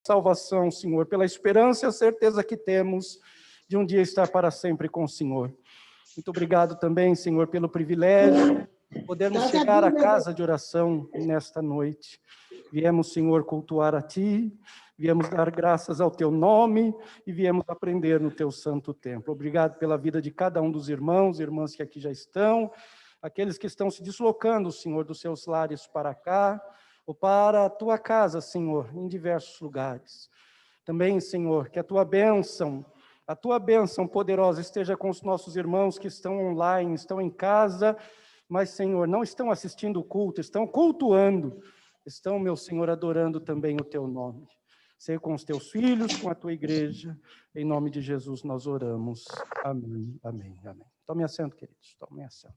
salvação, Senhor, pela esperança e a certeza que temos de um dia estar para sempre com o Senhor. Muito obrigado também, Senhor, pelo privilégio de podermos chegar à casa de oração nesta noite. Viemos, Senhor, cultuar a Ti, viemos dar graças ao Teu nome e viemos aprender no Teu santo templo. Obrigado pela vida de cada um dos irmãos e irmãs que aqui já estão, aqueles que estão se deslocando, Senhor, dos seus lares para cá, ou para a Tua casa, Senhor, em diversos lugares. Também, Senhor, que a Tua bênção poderosa esteja com os nossos irmãos que estão online, estão em casa, mas, Senhor, não estão assistindo o culto, estão cultuando, estão, meu Senhor, adorando também o Teu nome. Seja com os Teus filhos, com a Tua igreja, em nome de Jesus nós oramos. Amém, amém, amém. Tome assento, queridos, tome assento.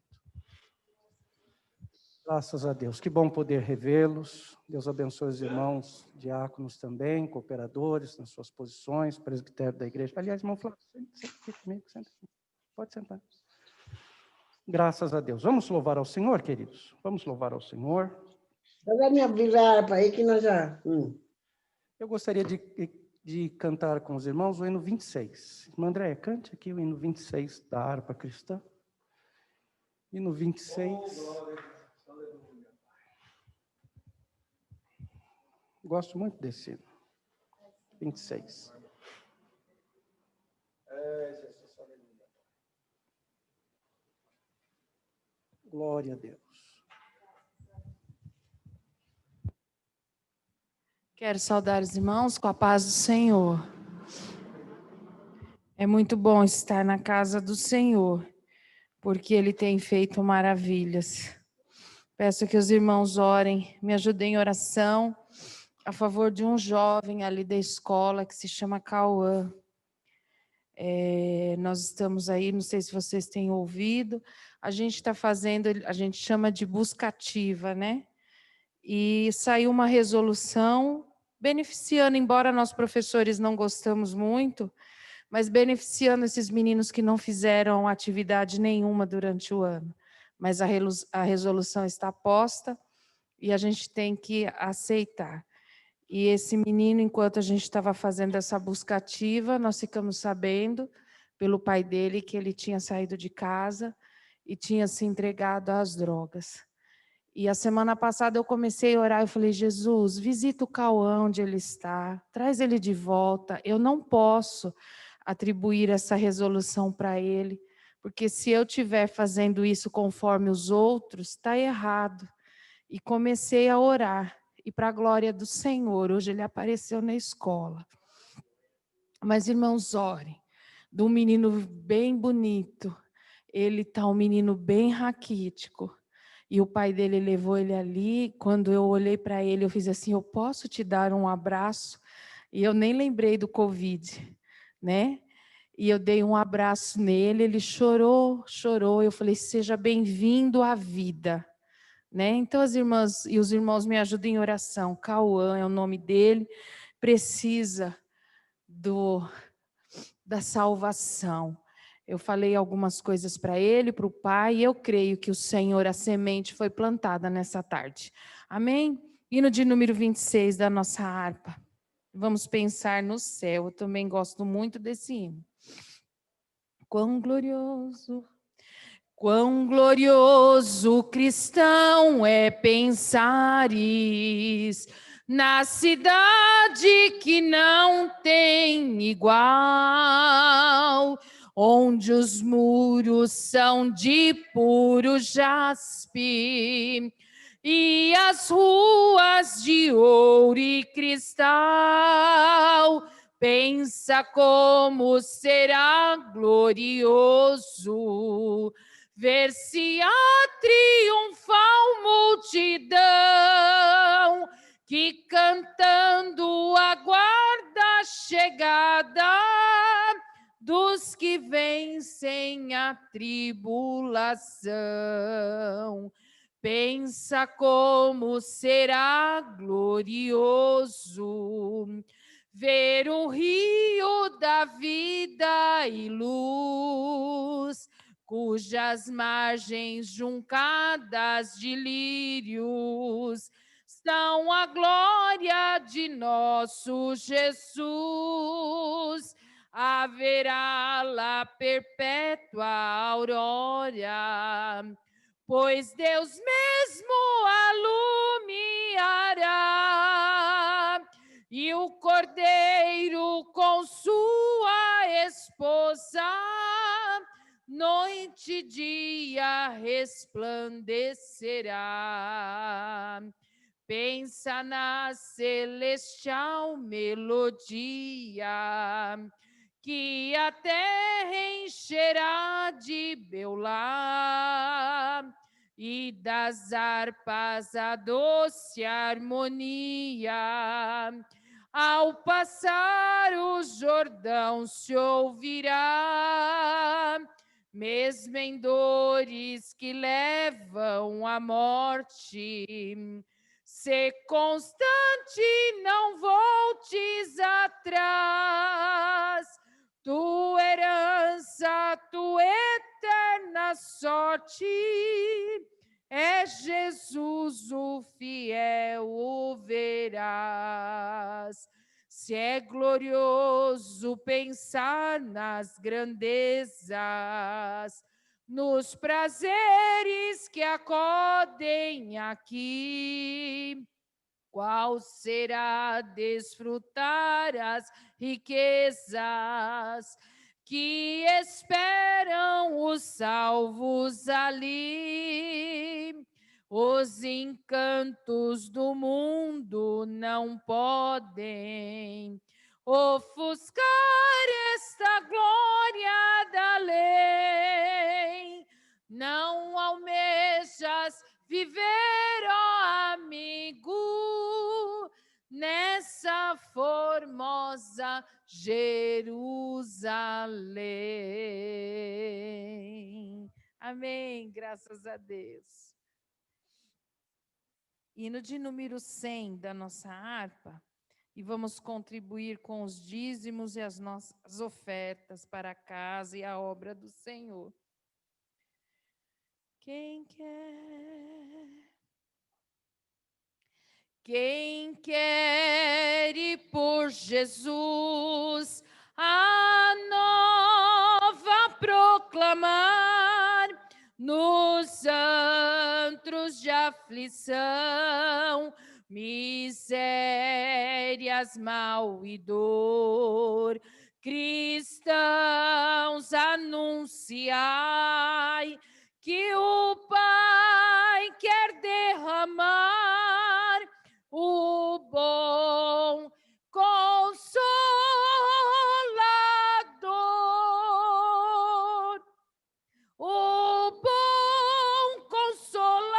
Graças a Deus, que bom poder revê-los. Deus abençoe os irmãos, diáconos também, cooperadores nas suas posições, presbitério da igreja. Aliás, irmão Flávio, senta aqui comigo, senta aqui. Pode sentar. Graças a Deus. Vamos louvar ao Senhor, queridos? Vamos louvar ao Senhor. Vai me avisar para aí que nós já... Eu gostaria de cantar com os irmãos o hino 26. Irmã Andréia, cante aqui o hino 26 da harpa cristã. Hino 26. Gosto muito desse hino. 26. Jesus, aleluia. Glória a Deus. Quero saudar os irmãos com a paz do Senhor. É muito bom estar na casa do Senhor, porque Ele tem feito maravilhas. Peço que os irmãos orem, me ajudem em oração a favor de um jovem ali da escola que se chama Cauã. Nós estamos aí, não sei se vocês têm ouvido, a gente está fazendo, a gente chama de busca ativa, né? E saiu uma resolução beneficiando, embora nós professores não gostamos muito, mas beneficiando esses meninos que não fizeram atividade nenhuma durante o ano. Mas a resolução está posta e a gente tem que aceitar. E esse menino, enquanto a gente estava fazendo essa busca ativa, nós ficamos sabendo, pelo pai dele, que ele tinha saído de casa e tinha se entregado às drogas. E a semana passada eu comecei a orar, eu falei, Jesus, visita o Cauã onde ele está, traz ele de volta. Eu não posso atribuir essa resolução para ele, porque se eu estiver fazendo isso conforme os outros, está errado. E comecei a orar, e para a glória do Senhor, hoje ele apareceu na escola. Mas, irmãos, orem, de um menino bem bonito, ele está um menino bem raquítico, e o pai dele levou ele ali, quando eu olhei para ele, eu fiz assim, eu posso te dar um abraço? E eu nem lembrei do Covid, né? E eu dei um abraço nele, ele chorou, eu falei, seja bem-vindo à vida, né? Então as irmãs e os irmãos me ajudem em oração, Cauã é o nome dele, precisa da salvação. Eu falei algumas coisas para ele, para o pai, e eu creio que o Senhor, a semente foi plantada nessa tarde. Amém? Hino de número 26 da nossa harpa. Vamos pensar no céu, eu também gosto muito desse hino. Quão glorioso cristão é pensares na cidade que não tem igual, onde os muros são de puro jaspe e as ruas de ouro e cristal. Pensa como será glorioso ver-se a triunfal multidão que cantando aguarda a chegada dos que vencem a tribulação. Pensa como será glorioso ver o rio da vida e luz, cujas margens juncadas de lírios vistam a glória de nosso Jesus, haverá lá perpétua aurora, pois Deus mesmo alumiará, e o Cordeiro com sua esposa, noite e dia resplandecerá. Pensa na celestial melodia, que a terra encherá de Beulah, e das harpas a doce harmonia. Ao passar o Jordão se ouvirá, mesmo em dores que levam à morte. Sê constante, não voltes atrás, tua herança, tua eterna sorte, é Jesus o fiel, o verás. Se é glorioso pensar nas grandezas, nos prazeres que acodem aqui, qual será desfrutar as riquezas que esperam os salvos ali? Os encantos do mundo não podem ofuscar esta glória da lei. Não almejas viver, ó amigo, nessa formosa Jerusalém. Amém, graças a Deus. Hino de número 100 da nossa harpa, e vamos contribuir com os dízimos e as nossas ofertas para a casa e a obra do Senhor. Quem quer ir por Jesus a nova proclamar nos antros de aflição, misérias, mal e dor, cristãos, anunciai que o Pai quer derramar o bom Consolador, o bom Consolador,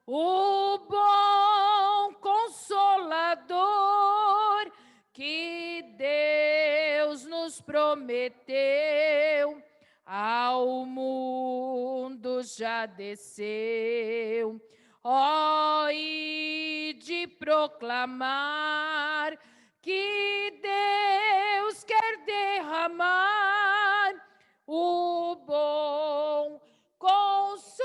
o bom Consolador que Deus nos prometeu, ao mundo já desceu. Ó, e de proclamar que Deus quer derramar o bom Consolador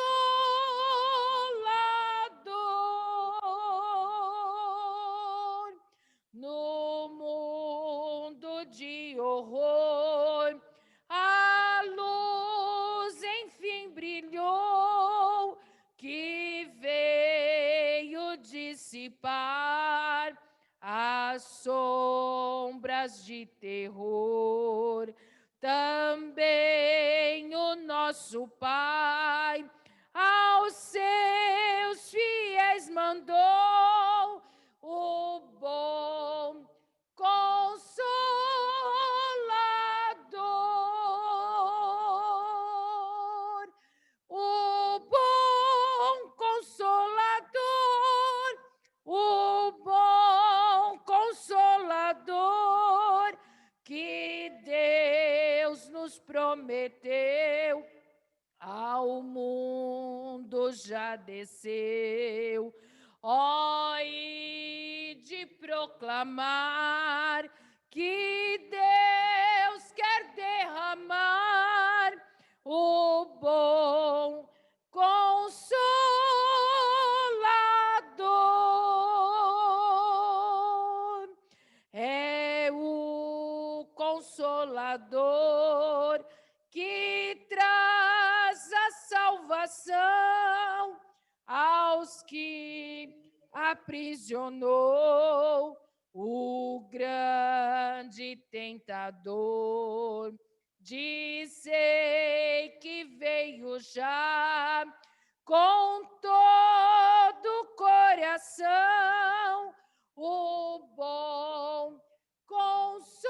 no mundo de horror. A luz enfim brilhou, que veio dissipar as sombras de terror. Também o nosso Pai aos seus fiéis mandou o bom Consolador, o bom Consolador, o bom Consolador que Deus nos prometeu, ao mundo já desceu. Ó, e de proclamar que Deus quer derramar o bom Consolador Consolador, que traz a salvação aos que aprisionou o grande tentador. Dizei que veio já com todo o coração o bom Consolador,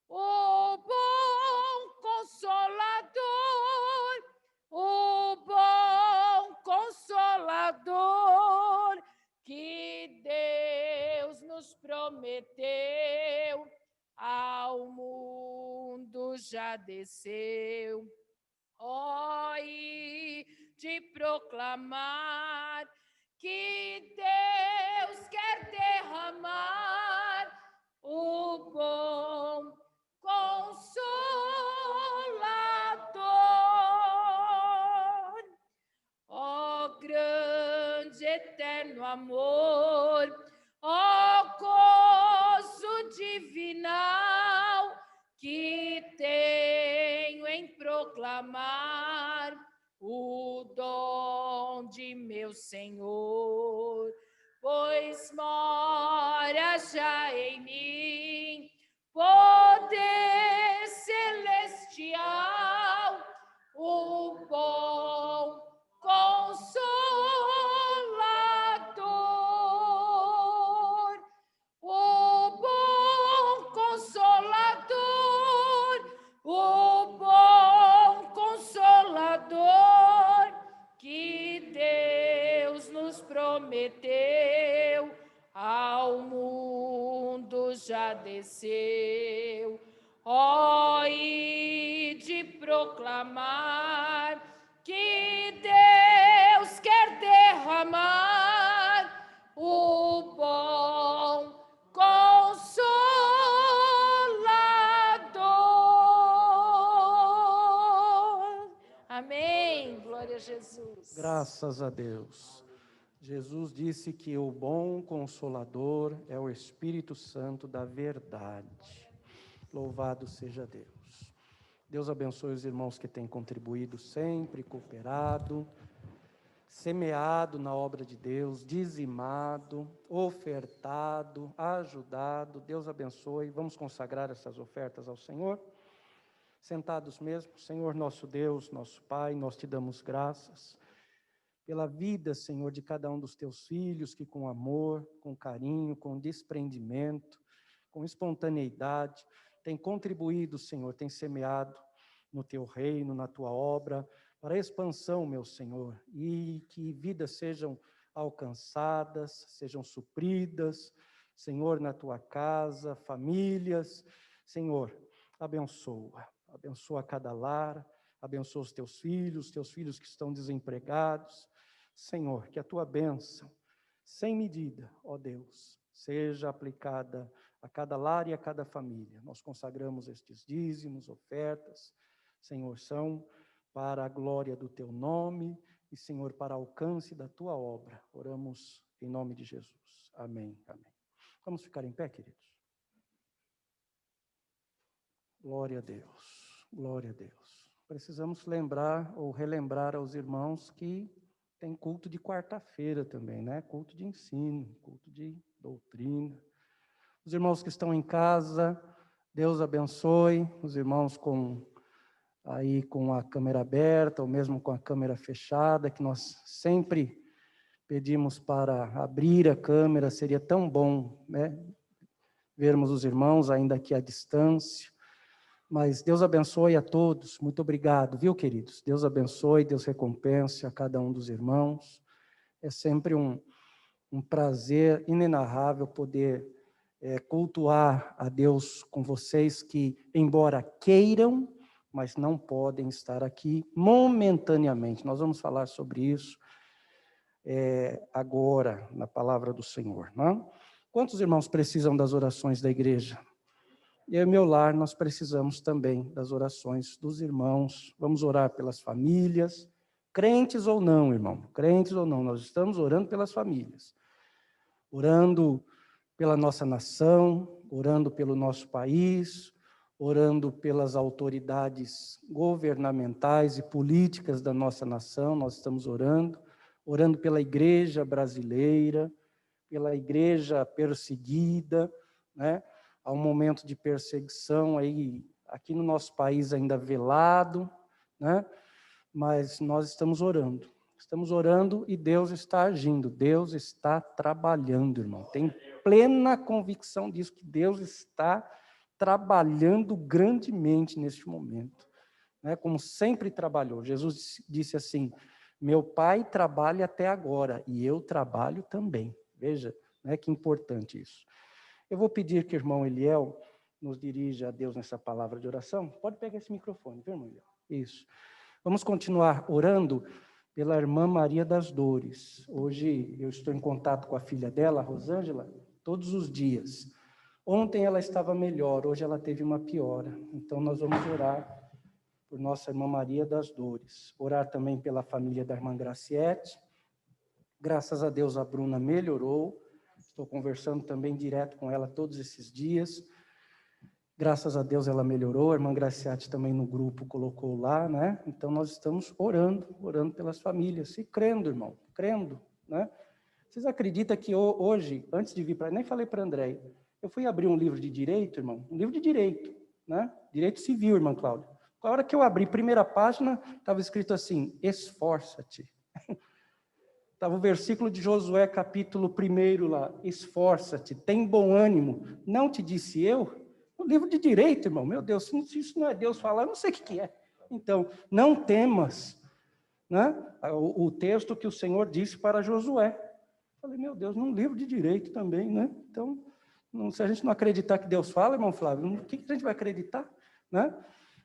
o bom Consolador, o bom Consolador que Deus nos prometeu, ao mundo já desceu. Ó, e de proclamar que Deus quer derramar o bom Consolador. Ó, grande eterno amor, ó, gozo divinal que tenho em proclamar o dom de meu Senhor, pois mora já em mim poder celestial, o bom Consolador, o bom Consolador, o bom Consolador que Deus nos prometeu, ao mundo já desceu. Ó, e de proclamar que Deus quer derramar o bom Consolador. Amém. Glória a Jesus. Graças a Deus. Jesus disse que o bom Consolador é o Espírito Santo da verdade. Louvado seja Deus. Deus abençoe os irmãos que têm contribuído sempre, cooperado, semeado na obra de Deus, dizimado, ofertado, ajudado. Deus abençoe. Vamos consagrar essas ofertas ao Senhor. Sentados mesmo. Senhor nosso Deus, nosso Pai, nós te damos graças pela vida, Senhor, de cada um dos teus filhos, que com amor, com carinho, com desprendimento, com espontaneidade, tem contribuído, Senhor, tem semeado no teu reino, na tua obra, para a expansão, meu Senhor, e que vidas sejam alcançadas, sejam supridas, Senhor, na tua casa, famílias. Senhor, abençoa cada lar, abençoa os teus filhos que estão desempregados. Senhor, que a tua bênção, sem medida, ó Deus, seja aplicada a cada lar e a cada família. Nós consagramos estes dízimos, ofertas, Senhor, são para a glória do teu nome e, Senhor, para alcance da tua obra. Oramos em nome de Jesus. Amém. Amém. Vamos ficar em pé, queridos? Glória a Deus. Glória a Deus. Precisamos lembrar ou relembrar aos irmãos que tem culto de quarta-feira também, né? Culto de ensino, culto de doutrina. Os irmãos que estão em casa, Deus abençoe. Os irmãos com a câmera aberta, ou mesmo com a câmera fechada, que nós sempre pedimos para abrir a câmera. Seria tão bom, né? Vermos os irmãos ainda aqui à distância. Mas Deus abençoe a todos. Muito obrigado, viu, queridos? Deus abençoe, Deus recompense a cada um dos irmãos. É sempre um prazer inenarrável poder cultuar a Deus com vocês que, embora queiram, mas não podem estar aqui momentaneamente. Nós vamos falar sobre isso agora, na palavra do Senhor. Não? Quantos irmãos precisam das orações da igreja? E em meu lar, nós precisamos também das orações dos irmãos. Vamos orar pelas famílias, crentes ou não, irmão, crentes ou não, nós estamos orando pelas famílias, orando pela nossa nação, orando pelo nosso país, orando pelas autoridades governamentais e políticas da nossa nação, nós estamos orando pela igreja brasileira, pela igreja perseguida, né? Há um momento de perseguição aí, aqui no nosso país ainda velado, né? Mas nós estamos orando e Deus está agindo, Deus está trabalhando, irmão. Tem plena convicção disso, que Deus está trabalhando grandemente neste momento, né? Como sempre trabalhou. Jesus disse assim: meu Pai trabalha até agora e eu trabalho também. Veja, né, que importante isso. Eu vou pedir que o irmão Eliel nos dirija a Deus nessa palavra de oração. Pode pegar esse microfone, viu, irmão Eliel? Isso. Vamos continuar orando pela irmã Maria das Dores. Hoje eu estou em contato com a filha dela, a Rosângela, todos os dias. Ontem ela estava melhor, hoje ela teve uma piora. Então nós vamos orar por nossa irmã Maria das Dores. Orar também pela família da irmã Graciete. Graças a Deus a Bruna melhorou. Estou conversando também direto com ela todos esses dias. Graças a Deus ela melhorou, a irmã Graciete também no grupo colocou lá, né? Então nós estamos orando pelas famílias, e crendo, irmão, crendo, né? Vocês acreditam que hoje, antes de vir para... Nem falei para André, eu fui abrir um livro de direito, irmão, um livro de direito, né? Direito civil, irmão Cláudio. A hora que eu abri, primeira página, estava escrito assim: esforça-te. Estava o versículo de Josué, capítulo 1 lá: esforça-te, tem bom ânimo, não te disse eu? Um livro de direito, irmão, meu Deus, se isso não é Deus falar, eu não sei o que é. Então, não temas, né? O texto que o Senhor disse para Josué. Falei, meu Deus, num livro de direito também, né? Então, se a gente não acreditar que Deus fala, irmão Flávio, o que a gente vai acreditar, né?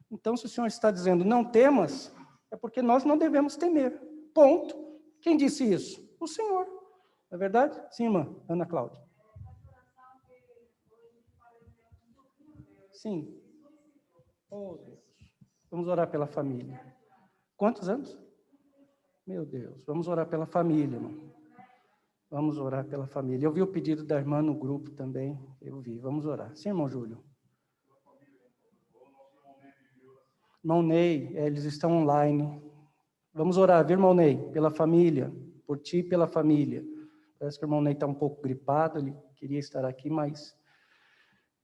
Então, se o Senhor está dizendo, não temas, é porque nós não devemos temer, ponto. Quem disse isso? O Senhor, não é verdade? Sim, irmã Ana Cláudia. Sim. Oh, Deus. Vamos orar pela família. Quantos anos? Meu Deus, vamos orar pela família, irmão. Vamos orar pela família. Eu vi o pedido da irmã no grupo também, eu vi. Vamos orar. Sim, irmão Júlio. Irmão Ney, eles estão online. Vamos orar, viu, irmão Ney? Pela família, por ti e pela família. Parece que o irmão Ney está um pouco gripado, ele queria estar aqui, mas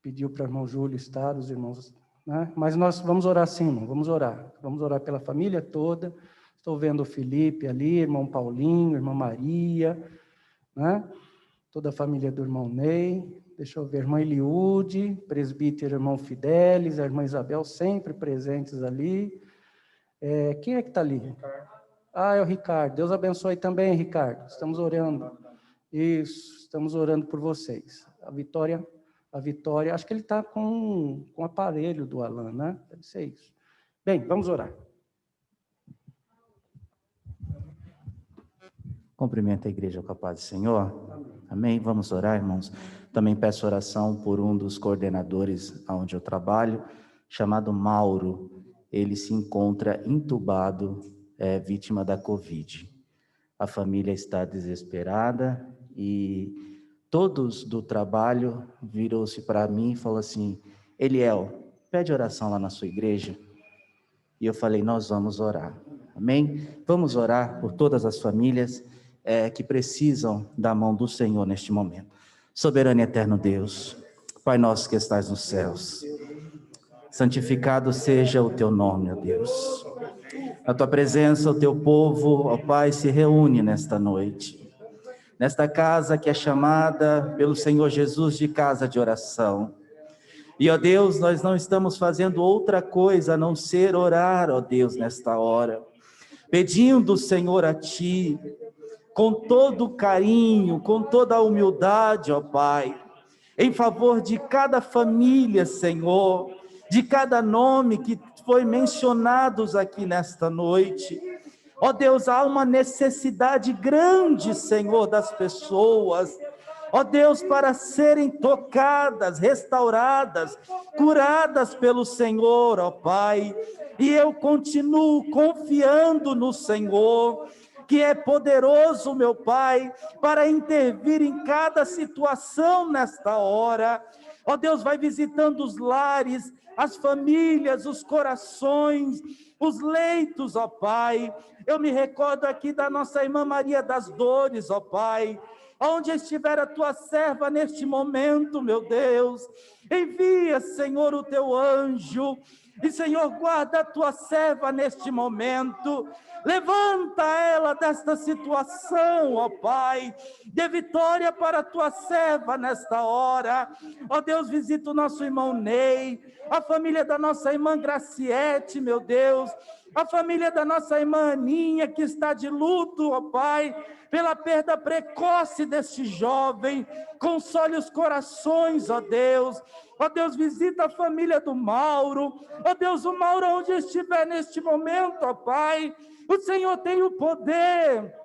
pediu para o irmão Júlio estar, os irmãos, né? Mas nós vamos orar sim, irmão, vamos orar pela família toda. Estou vendo o Felipe ali, irmão Paulinho, irmã Maria, né? Toda a família do irmão Ney. Deixa eu ver, irmã Eliude, presbítero irmão Fidelis, a irmã Isabel, sempre presentes ali. Quem é que está ali? Ricardo. Ah, é o Ricardo. Deus abençoe também, Ricardo. Estamos orando. Isso, estamos orando por vocês. A Vitória, acho que ele está com o aparelho do Alan, né? Deve ser isso. Bem, vamos orar. Cumprimento a igreja com a paz do Senhor. Amém. Vamos orar, irmãos. Também peço oração por um dos coordenadores onde eu trabalho, chamado Mauro. Ele se encontra entubado, vítima da Covid. A família está desesperada e todos do trabalho virou-se para mim e falou assim: Eliel, pede oração lá na sua igreja. E eu falei, nós vamos orar. Amém? Vamos orar por todas as famílias que precisam da mão do Senhor neste momento. Soberano e eterno Deus, Pai nosso que estás nos céus, santificado seja o teu nome, ó Deus. Na tua presença, o teu povo, ó Pai, se reúne nesta noite, nesta casa que é chamada pelo Senhor Jesus de casa de oração. E, ó Deus, nós não estamos fazendo outra coisa a não ser orar, ó Deus, nesta hora, pedindo, Senhor, a Ti, com todo o carinho, com toda a humildade, ó Pai, em favor de cada família, Senhor, de cada nome que foi mencionados aqui nesta noite. Ó Deus, há uma necessidade grande, Senhor, das pessoas, ó Deus, para serem tocadas, restauradas, curadas pelo Senhor, ó Pai. E eu continuo confiando no Senhor, que é poderoso, meu Pai, para intervir em cada situação nesta hora. Ó Deus, vai visitando os lares, as famílias, os corações, os leitos, ó Pai. Eu me recordo aqui da nossa irmã Maria das Dores, ó Pai. Onde estiver a tua serva neste momento, meu Deus, envia, Senhor, o teu anjo, e, Senhor, guarda a tua serva neste momento, levanta ela desta situação, ó Pai, dê vitória para a tua serva nesta hora. Ó Deus, visita o nosso irmão Ney, a família da nossa irmã Graciete, meu Deus, a família da nossa irmã Aninha, que está de luto, ó Pai, pela perda precoce deste jovem. Console os corações, ó Deus. Ó Deus, visita a família do Mauro. Ó Deus, o Mauro onde estiver neste momento, ó Pai, o Senhor tem o poder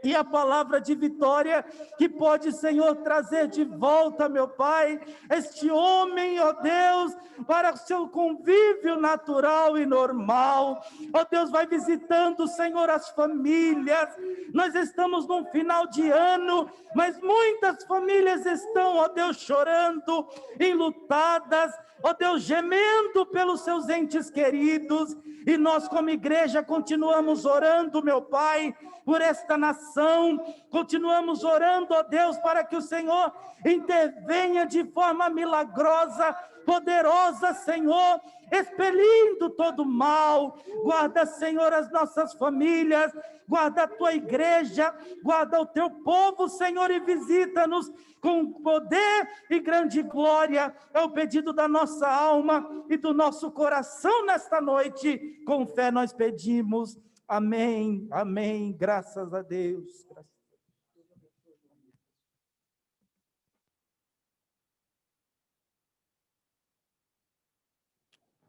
e a palavra de vitória que pode, Senhor, trazer de volta, meu Pai, este homem, ó Deus, para o seu convívio natural e normal. Ó Deus, vai visitando, Senhor, as famílias. Nós estamos num final de ano, mas muitas famílias estão, ó Deus, chorando, enlutadas, ó Deus, gemendo pelos seus entes queridos. E nós, como igreja, continuamos orando, meu Pai, por esta nação, continuamos orando, ó Deus, para que o Senhor intervenha de forma milagrosa, poderosa, Senhor, expelindo todo o mal. Guarda, Senhor, as nossas famílias, guarda a tua igreja, guarda o teu povo, Senhor, e visita-nos com poder e grande glória. É o pedido da nossa alma e do nosso coração nesta noite. Com fé nós pedimos. Amém, amém, graças a Deus.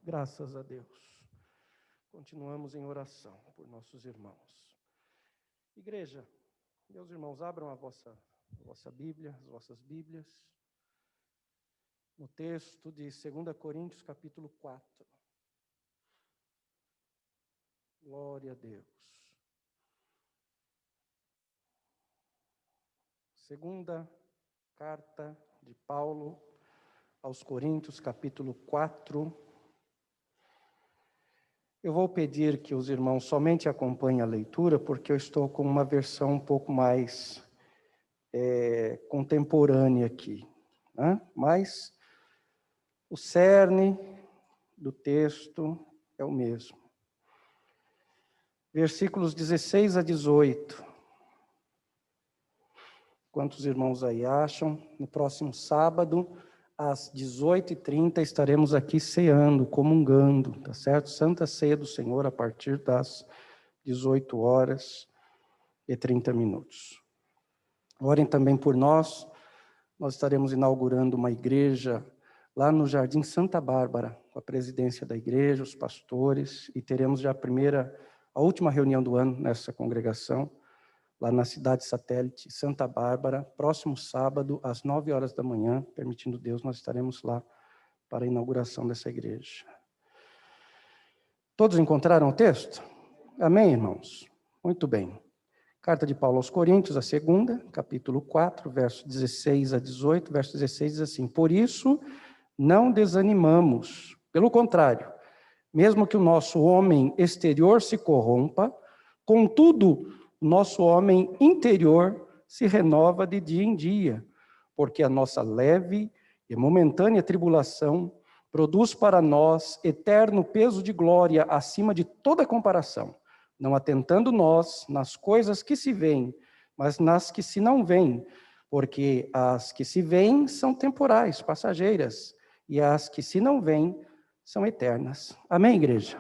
Graças a Deus. Continuamos em oração por nossos irmãos. Igreja, meus irmãos, abram a vossa Bíblia, as vossas Bíblias, no texto de 2 Coríntios, capítulo 4. Glória a Deus. Segunda carta de Paulo aos Coríntios, capítulo 4. Eu vou pedir que os irmãos somente acompanhem a leitura, porque eu estou com uma versão um pouco mais contemporânea aqui, né? Mas o cerne do texto é o mesmo. Versículos 16 a 18. Quantos irmãos aí acham? No próximo sábado, às 18h30, estaremos aqui ceando, comungando, tá certo? Santa Ceia do Senhor, a partir das 18h30. Orem também por nós. Nós estaremos inaugurando uma igreja lá no Jardim Santa Bárbara, com a presidência da igreja, os pastores, e teremos já a última reunião do ano nessa congregação, lá na cidade satélite Santa Bárbara, próximo sábado, às 9h da manhã, permitindo Deus, nós estaremos lá para a inauguração dessa igreja. Todos encontraram o texto? Amém, irmãos? Muito bem. Carta de Paulo aos Coríntios, a segunda, capítulo 4, versos 16 a 18, verso 16 diz assim: por isso, não desanimamos, pelo contrário, mesmo que o nosso homem exterior se corrompa, contudo, o nosso homem interior se renova de dia em dia, porque a nossa leve e momentânea tribulação produz para nós eterno peso de glória acima de toda comparação, não atentando nós nas coisas que se veem, mas nas que se não veem, porque as que se veem são temporais, passageiras, e as que se não veem são eternas. Amém, igreja?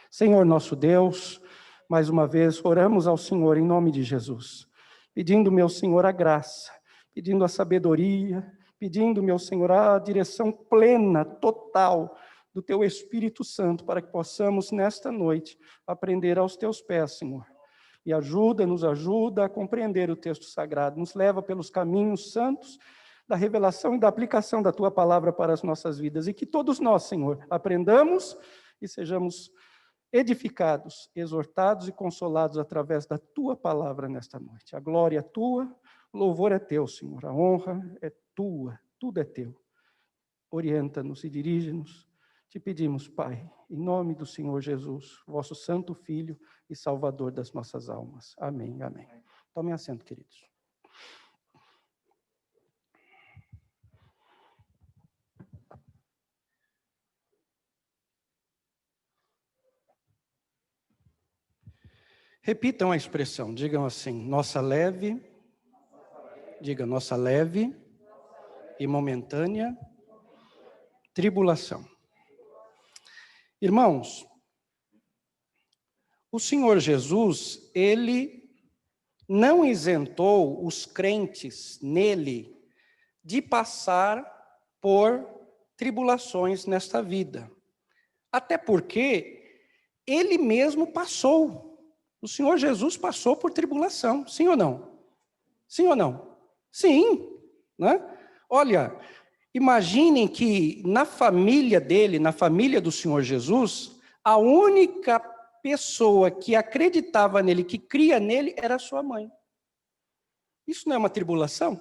Senhor nosso Deus, mais uma vez oramos ao Senhor em nome de Jesus, pedindo, meu Senhor, a graça, pedindo a sabedoria, pedindo, meu Senhor, a direção plena, total, do Teu Espírito Santo, para que possamos, nesta noite, aprender aos Teus pés, Senhor. E nos ajuda a compreender o texto sagrado, nos leva pelos caminhos santos da revelação e da aplicação da Tua palavra para as nossas vidas, e que todos nós, Senhor, aprendamos e sejamos edificados, exortados e consolados através da tua palavra nesta noite. A glória é tua, o louvor é teu, Senhor, a honra é tua, tudo é teu. Orienta-nos e dirige-nos. Te pedimos, Pai, em nome do Senhor Jesus, vosso santo Filho e Salvador das nossas almas. Amém, amém. Tomem assento, queridos. Repitam a expressão, digam assim, nossa leve, diga nossa leve e momentânea tribulação. Irmãos, o Senhor Jesus, ele não isentou os crentes nele de passar por tribulações nesta vida. Até porque ele mesmo passou. O Senhor Jesus passou por tribulação, sim ou não? Sim ou não? Sim, né? Olha, imaginem que na família dele, na família do Senhor Jesus, a única pessoa que acreditava nele, que cria nele, era a sua mãe. Isso não é uma tribulação?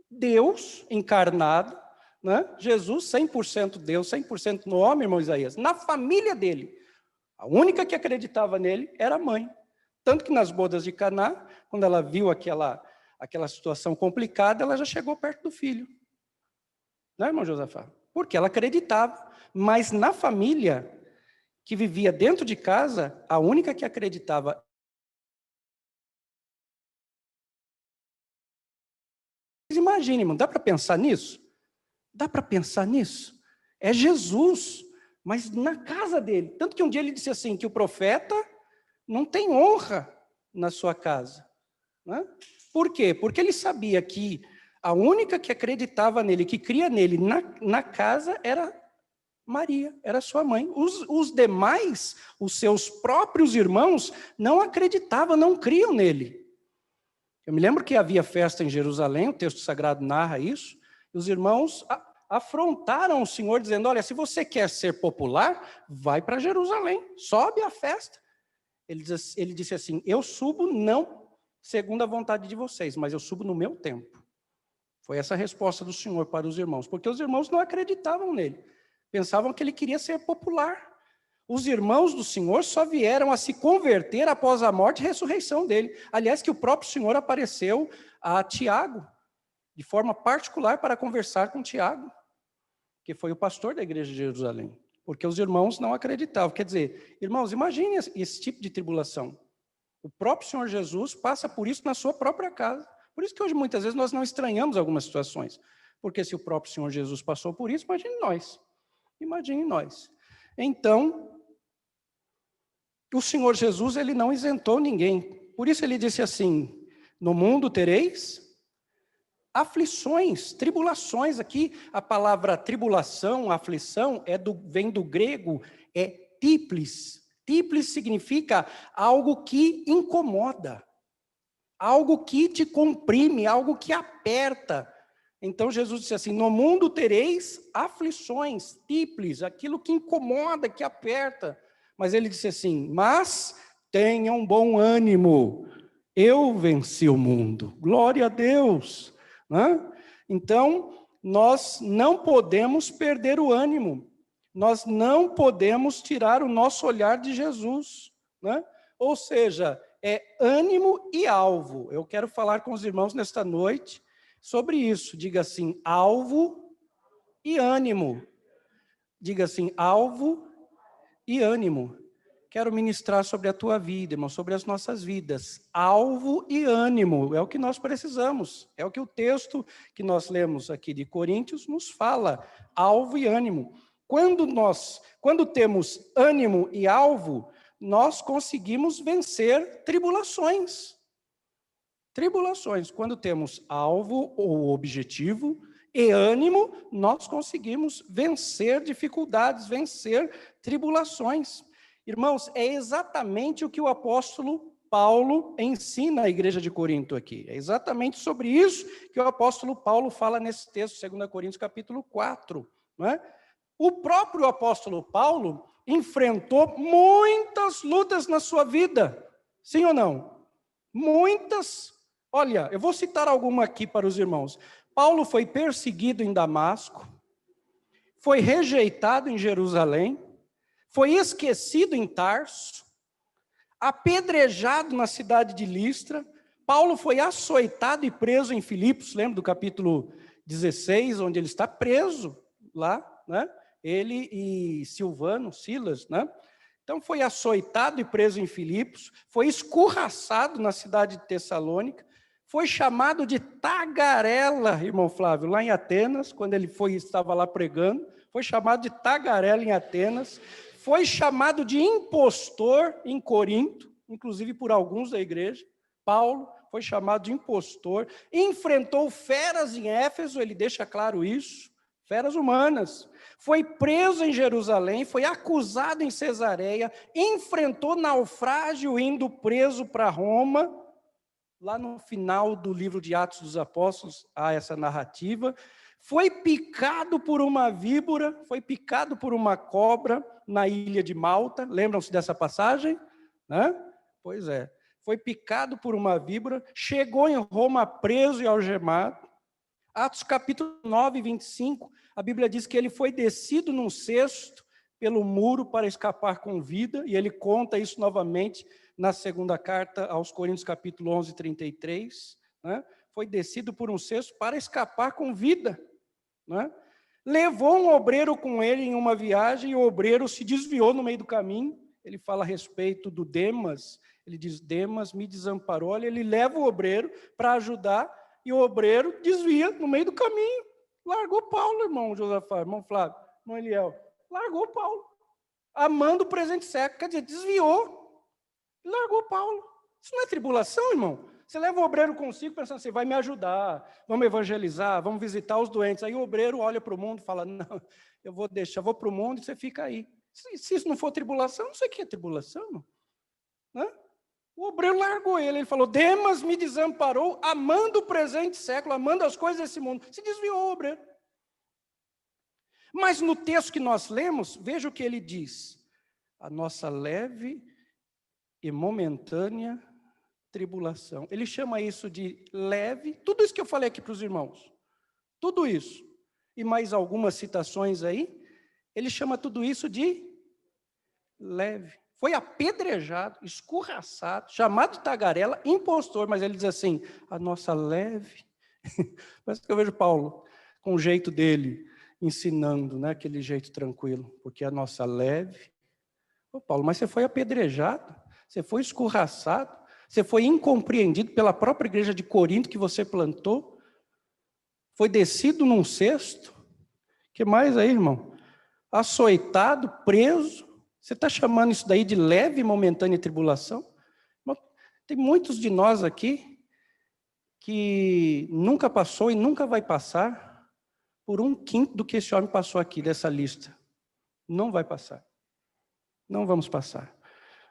Deus encarnado, né? Jesus 100% Deus, 100% no homem, irmão Isaías, na família dele, a única que acreditava nele era a mãe. Tanto que nas bodas de Caná, quando ela viu aquela situação complicada, ela já chegou perto do filho. Não é, irmão Josafá? Porque ela acreditava. Mas na família que vivia dentro de casa, a única que acreditava. Imagine, irmão, dá para pensar nisso? Dá para pensar nisso? É Jesus, mas na casa dele. Tanto que um dia ele disse assim, que o profeta não tem honra na sua casa. Né? Por quê? Porque ele sabia que a única que acreditava nele, que cria nele na casa, era Maria, era sua mãe. Os demais, os seus próprios irmãos, não acreditavam, não criam nele. Eu me lembro que havia festa em Jerusalém, o texto sagrado narra isso, e os irmãos afrontaram o Senhor, dizendo, olha, se você quer ser popular, vai para Jerusalém, sobe a festa. Ele disse assim, eu subo não segundo a vontade de vocês, mas eu subo no meu tempo. Foi essa a resposta do Senhor para os irmãos, porque os irmãos não acreditavam nele, pensavam que ele queria ser popular. Os irmãos do Senhor só vieram a se converter após a morte e ressurreição dele. Aliás, que o próprio Senhor apareceu a Tiago, de forma particular para conversar com Tiago, que foi o pastor da igreja de Jerusalém. Porque os irmãos não acreditavam. Quer dizer, irmãos, imaginem esse tipo de tribulação. O próprio Senhor Jesus passa por isso na sua própria casa. Por isso que hoje, muitas vezes, nós não estranhamos algumas situações. Porque se o próprio Senhor Jesus passou por isso, imagine nós. Imagine nós. Então, o Senhor Jesus, ele não isentou ninguém. Por isso ele disse assim, no mundo tereis aflições, tribulações. Aqui a palavra tribulação, aflição, vem do grego, é tiplis. Tiplis significa algo que incomoda, algo que te comprime, algo que aperta. Então Jesus disse assim, no mundo tereis aflições, tiplis, aquilo que incomoda, que aperta. Mas ele disse assim, mas tenham bom ânimo, eu venci o mundo. Glória a Deus. Então, nós não podemos perder o ânimo, nós não podemos tirar o nosso olhar de Jesus, né? Ou seja, é ânimo e alvo. Eu quero falar com os irmãos nesta noite sobre isso. Diga assim, alvo e ânimo. Diga assim, alvo e ânimo. Quero ministrar sobre a tua vida, irmão, sobre as nossas vidas. Alvo e ânimo, é o que nós precisamos. É o que o texto que nós lemos aqui de Coríntios nos fala. Alvo e ânimo. Quando temos ânimo e alvo, nós conseguimos vencer tribulações. Tribulações. Quando temos alvo ou objetivo e ânimo, nós conseguimos vencer dificuldades, vencer tribulações. Irmãos, é exatamente o que o apóstolo Paulo ensina à igreja de Corinto aqui. É exatamente sobre isso que o apóstolo Paulo fala nesse texto, 2 Coríntios capítulo 4. Não é? O próprio apóstolo Paulo, enfrentou muitas lutas na sua vida. Sim ou não? Muitas. Olha, eu vou citar alguma aqui para os irmãos. Paulo foi perseguido em Damasco, foi rejeitado em Jerusalém, foi esquecido em Tarso, apedrejado na cidade de Listra. Paulo foi açoitado e preso em Filipos, lembra do capítulo 16, onde ele está preso lá, né? Ele e Silvano, Silas, né? Então foi açoitado e preso em Filipos, foi escorraçado na cidade de Tessalônica, foi chamado de tagarela, irmão Flávio, lá em Atenas, quando ele estava lá pregando, foi chamado de tagarela em Atenas, foi chamado de impostor em Corinto, inclusive por alguns da igreja. Paulo foi chamado de impostor, enfrentou feras em Éfeso, ele deixa claro isso, feras humanas. Foi preso em Jerusalém, foi acusado em Cesareia, enfrentou naufrágio indo preso para Roma. Lá no final do livro de Atos dos Apóstolos há essa narrativa. Foi picado por uma víbora, foi picado por uma cobra na ilha de Malta. Lembram-se dessa passagem? Né? Pois é. Foi picado por uma víbora, chegou em Roma preso e algemado. Atos capítulo 9, 25, a Bíblia diz que ele foi descido num cesto pelo muro para escapar com vida, e ele conta isso novamente na segunda carta aos Coríntios, capítulo 11, 33. Né? Foi descido por um cesto para escapar com vida. Né? Levou um obreiro com ele em uma viagem, e o obreiro se desviou no meio do caminho. Ele fala a respeito do Demas, ele diz, Demas me desamparou. Olha, ele leva o obreiro para ajudar, e o obreiro desvia no meio do caminho. Largou Paulo, irmão Josafá, irmão Flávio, irmão Eliel. Largou Paulo, amando o presente século, quer dizer, desviou. Largou Paulo. Isso não é tribulação, irmão? Você leva o obreiro consigo pensando assim, vai me ajudar, vamos evangelizar, vamos visitar os doentes. Aí o obreiro olha para o mundo e fala, não, eu vou deixar, vou para o mundo e você fica aí. Se isso não for tribulação, não sei o que é tribulação, irmão. Né? O obreiro largou ele falou, Demas me desamparou, amando o presente século, amando as coisas desse mundo. Se desviou o obreiro. Mas no texto que nós lemos, veja o que ele diz. A nossa leve e momentânea tribulação. Ele chama isso de leve, tudo isso que eu falei aqui para os irmãos. Tudo isso. E mais algumas citações aí. Ele chama tudo isso de leve. Foi apedrejado, escorraçado, chamado de tagarela, impostor, mas ele diz assim, a nossa leve... Parece que eu vejo Paulo, com o jeito dele, ensinando, né, aquele jeito tranquilo, porque a nossa leve... Ô Paulo, mas você foi apedrejado, você foi escorraçado, você foi incompreendido pela própria igreja de Corinto que você plantou, foi descido num cesto, que mais aí, irmão? Açoitado, preso. Você está chamando isso daí de leve e momentânea tribulação? Tem muitos de nós aqui que nunca passou e nunca vai passar por 1/5 do que esse homem passou aqui dessa lista. Não vai passar. Não vamos passar.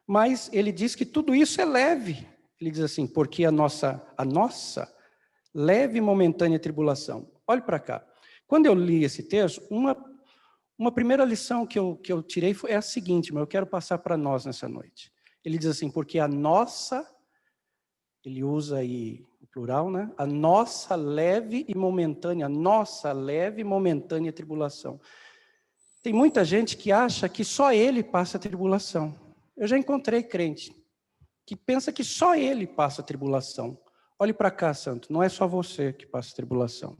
Mas ele diz que tudo isso é leve. Ele diz assim, porque a nossa leve e momentânea tribulação. Olhe para cá. Quando eu li esse texto, uma primeira lição que eu tirei é a seguinte, mas eu quero passar para nós nessa noite. Ele diz assim, porque a nossa, ele usa aí o plural, né? A nossa leve e momentânea tribulação. Tem muita gente que acha que só ele passa a tribulação. Eu já encontrei crente que pensa que só ele passa a tribulação. Olhe para cá, santo, não é só você que passa a tribulação.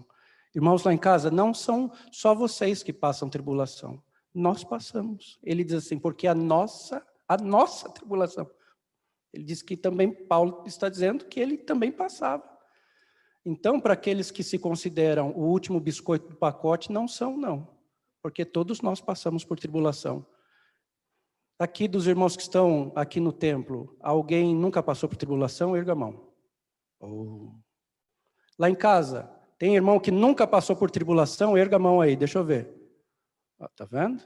Irmãos lá em casa, não são só vocês que passam tribulação. Nós passamos. Ele diz assim, porque a nossa tribulação. Ele diz que também, Paulo está dizendo que ele também passava. Então, para aqueles que se consideram o último biscoito do pacote, não são, não. Porque todos nós passamos por tribulação. Aqui dos irmãos que estão aqui no templo, alguém nunca passou por tribulação? Erga a mão. Oh. Lá em casa, tem irmão que nunca passou por tribulação? Erga a mão aí, deixa eu ver. Tá vendo?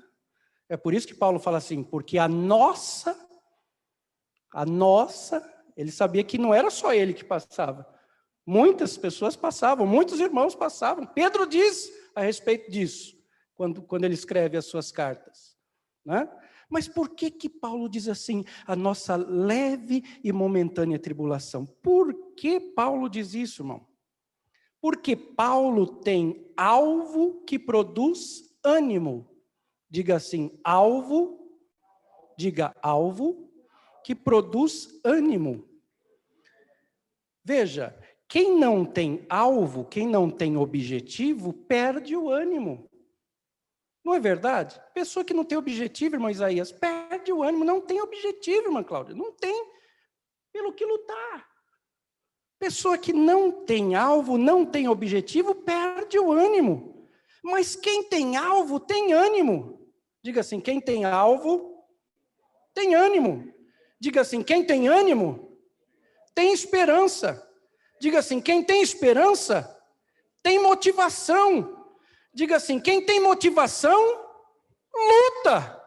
É por isso que Paulo fala assim, porque a nossa, ele sabia que não era só ele que passava. Muitas pessoas passavam, muitos irmãos passavam. Pedro diz a respeito disso, quando ele escreve as suas cartas. Né? Mas por que que Paulo diz assim, a nossa leve e momentânea tribulação? Por que Paulo diz isso, irmão? Porque Paulo tem alvo que produz ânimo. Diga assim, alvo, diga alvo, que produz ânimo. Veja, quem não tem alvo, quem não tem objetivo, perde o ânimo. Não é verdade? Pessoa que não tem objetivo, irmão Isaías, perde o ânimo, não tem objetivo, irmã Cláudia, não tem pelo que lutar. Pessoa que não tem alvo, não tem objetivo, perde o ânimo. Mas quem tem alvo, tem ânimo. Diga assim, quem tem alvo, tem ânimo. Diga assim, quem tem ânimo, tem esperança. Diga assim, quem tem esperança, tem motivação. Diga assim, quem tem motivação, luta.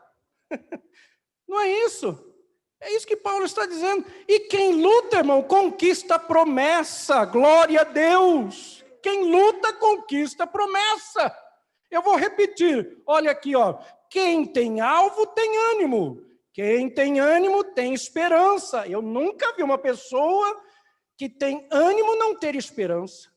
Não é isso? É isso que Paulo está dizendo. E quem luta, irmão, conquista a promessa. Glória a Deus. Quem luta, conquista a promessa. Eu vou repetir. Olha aqui, ó. Quem tem alvo, tem ânimo. Quem tem ânimo, tem esperança. Eu nunca vi uma pessoa que tem ânimo não ter esperança.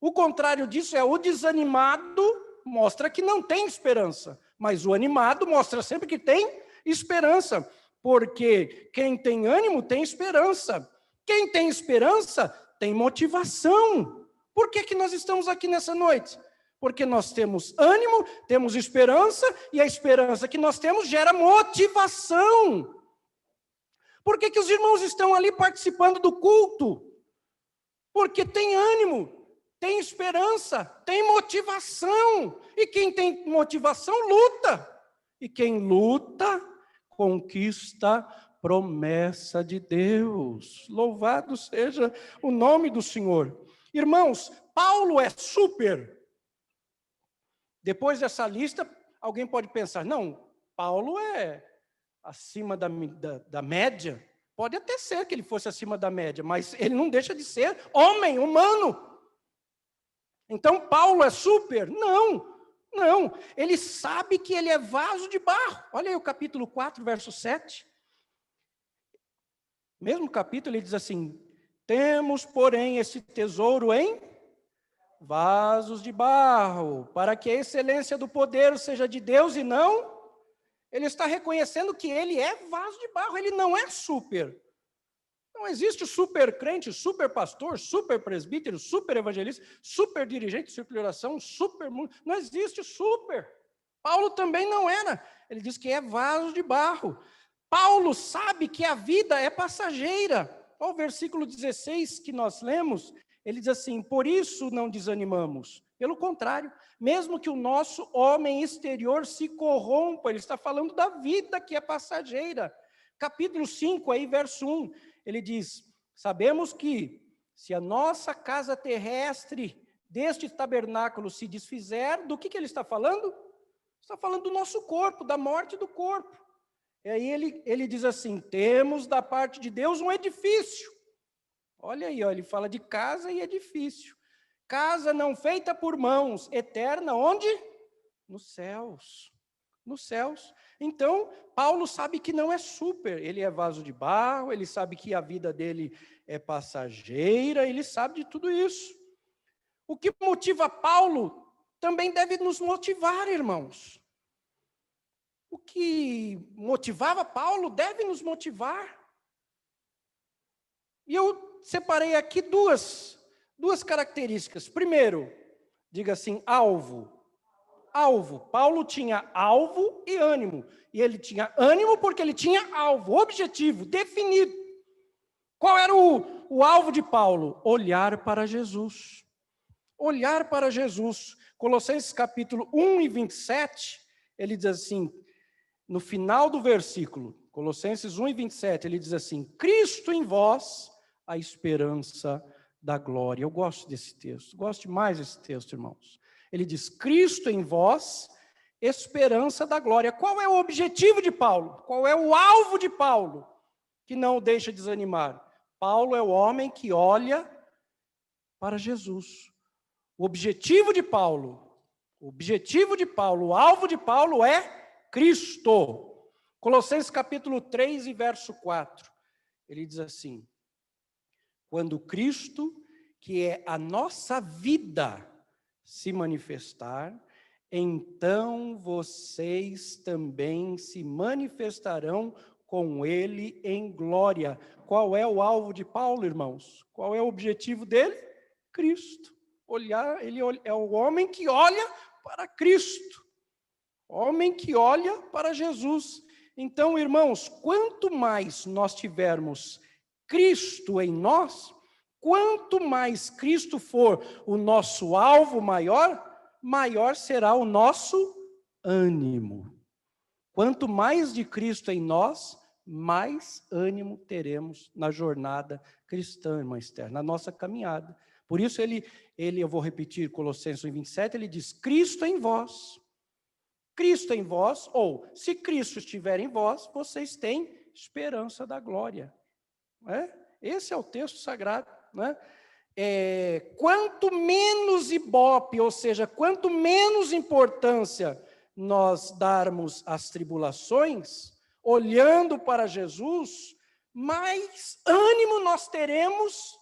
O contrário disso é o desanimado mostra que não tem esperança. Mas o animado mostra sempre que tem esperança. Porque quem tem ânimo tem esperança. Quem tem esperança tem motivação. Por que que nós estamos aqui nessa noite? Porque nós temos ânimo, temos esperança, e a esperança que nós temos gera motivação. Por que que os irmãos estão ali participando do culto? Porque tem ânimo, tem esperança, tem motivação. E quem tem motivação luta. E quem luta conquista promessa de Deus. Louvado seja o nome do Senhor. Irmãos, Paulo é super. Depois dessa lista, alguém pode pensar, não, Paulo é acima da média. Pode até ser que ele fosse acima da média, mas ele não deixa de ser homem, humano. Então, Paulo é super? Não. Não, ele sabe que ele é vaso de barro. Olha aí o capítulo 4, verso 7. Mesmo capítulo, ele diz assim, temos, porém, esse tesouro em vasos de barro, para que a excelência do poder seja de Deus e não... Ele está reconhecendo que ele é vaso de barro, ele não é super. Não existe super crente, super pastor, super presbítero, super evangelista, super dirigente, super oração, super... Não existe super. Paulo também não era. Ele diz que é vaso de barro. Paulo sabe que a vida é passageira. Olha o versículo 16 que nós lemos. Ele diz assim, por isso não desanimamos. Pelo contrário, mesmo que o nosso homem exterior se corrompa, ele está falando da vida que é passageira. Capítulo 5, aí, verso 1. Ele diz, sabemos que se a nossa casa terrestre deste tabernáculo se desfizer, do que ele está falando? Está falando do nosso corpo, da morte do corpo. E aí ele diz assim, temos da parte de Deus um edifício. Olha aí, ó, ele fala de casa e edifício. Casa não feita por mãos, eterna, onde? Nos céus. Nos céus. Então, Paulo sabe que não é super, ele é vaso de barro, ele sabe que a vida dele é passageira, ele sabe de tudo isso. O que motiva Paulo também deve nos motivar, irmãos. O que motivava Paulo deve nos motivar. E eu separei aqui duas características. Primeiro, diga assim, alvo. Alvo. Paulo tinha alvo e ânimo. E ele tinha ânimo porque ele tinha alvo, objetivo, definido. Qual era o alvo de Paulo? Olhar para Jesus. Olhar para Jesus. Colossenses capítulo 1 e 27, ele diz assim, no final do versículo, Colossenses 1 e 27, ele diz assim, Cristo em vós, a esperança da glória. Eu gosto desse texto, gosto demais desse texto, irmãos. Ele diz, Cristo em vós, esperança da glória. Qual é o objetivo de Paulo? Qual é o alvo de Paulo? Que não o deixa desanimar. Paulo é o homem que olha para Jesus. O objetivo de Paulo, o alvo de Paulo é Cristo. Colossenses capítulo 3 e verso 4. Ele diz assim: quando Cristo, que é a nossa vida, se manifestar, então vocês também se manifestarão com ele em glória. Qual é o alvo de Paulo, irmãos? Qual é o objetivo dele? Cristo. Ele é o homem que olha para Cristo. Homem que olha para Jesus. Então, irmãos, quanto mais nós tivermos Cristo em nós, quanto mais Cristo for o nosso alvo maior, maior será o nosso ânimo. Quanto mais de Cristo em nós, mais ânimo teremos na jornada cristã, irmã Esther, na nossa caminhada. Por isso eu vou repetir Colossenses 1:27, ele diz: Cristo em vós. Cristo em vós, ou se Cristo estiver em vós, vocês têm esperança da glória. Esse é o texto sagrado. Quanto menos ibope, ou seja, quanto menos importância nós darmos às tribulações, olhando para Jesus, mais ânimo nós teremos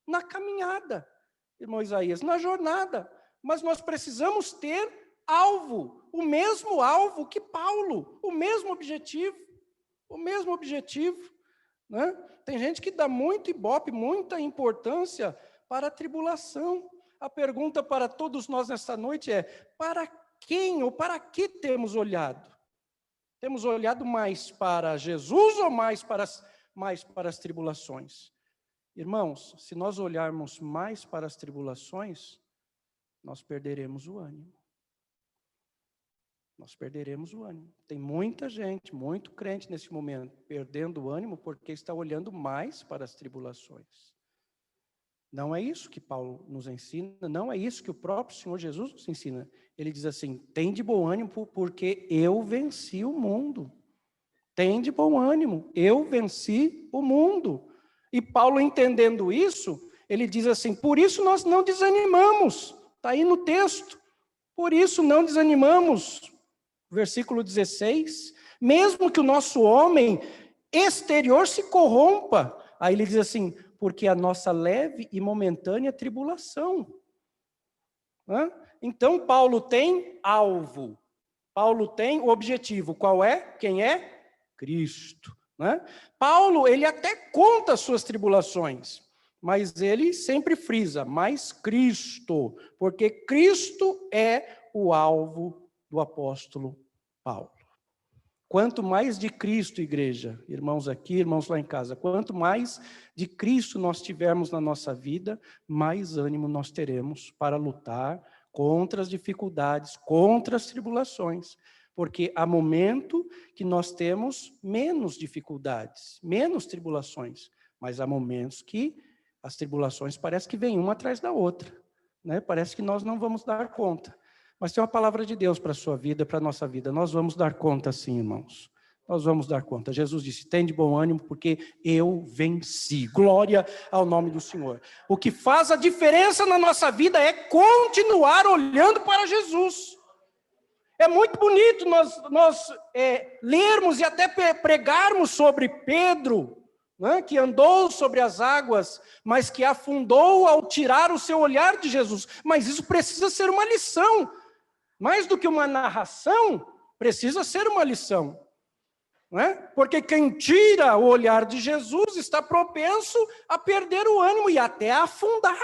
na caminhada, irmão Isaías, na jornada. Mas nós precisamos ter alvo, o mesmo alvo que Paulo, o mesmo objetivo, né? Tem gente que dá muito ibope, muita importância para a tribulação. A pergunta para todos nós nesta noite é: para quem ou para que temos olhado? Temos olhado mais para Jesus ou mais para as tribulações? Irmãos, se nós olharmos mais para as tribulações, nós perderemos o ânimo. Nós perderemos o ânimo. Tem muita gente, muito crente nesse momento, perdendo o ânimo porque está olhando mais para as tribulações. Não é isso que Paulo nos ensina, não é isso que o próprio Senhor Jesus nos ensina. Ele diz assim: tem de bom ânimo porque eu venci o mundo. Tem de bom ânimo, eu venci o mundo. E Paulo, entendendo isso, ele diz assim: por isso nós não desanimamos. Está aí no texto. Por isso não desanimamos. Versículo 16. Mesmo que o nosso homem exterior se corrompa. Aí ele diz assim: porque a nossa leve e momentânea tribulação. Então, Paulo tem alvo. Paulo tem o objetivo. Qual é? Quem é? Cristo. Paulo, ele até conta as suas tribulações, mas ele sempre frisa, mais Cristo, porque Cristo é o alvo do apóstolo Paulo. Quanto mais de Cristo, igreja, irmãos aqui, irmãos lá em casa, quanto mais de Cristo nós tivermos na nossa vida, mais ânimo nós teremos para lutar contra as dificuldades, contra as tribulações. Porque há momento que nós temos menos dificuldades, menos tribulações, mas há momentos que as tribulações parece que vêm uma atrás da outra, Parece que nós não vamos dar conta. Mas tem uma palavra de Deus para a sua vida, para a nossa vida. Nós vamos dar conta sim, irmãos. Nós vamos dar conta. Jesus disse: tem de bom ânimo porque eu venci. Glória ao nome do Senhor. O que faz a diferença na nossa vida é continuar olhando para Jesus. É muito bonito nós lermos e até pregarmos sobre Pedro, que andou sobre as águas, mas que afundou ao tirar o seu olhar de Jesus. Mas isso precisa ser uma lição. Mais do que uma narração, precisa ser uma lição. Porque quem tira o olhar de Jesus está propenso a perder o ânimo e até a afundar.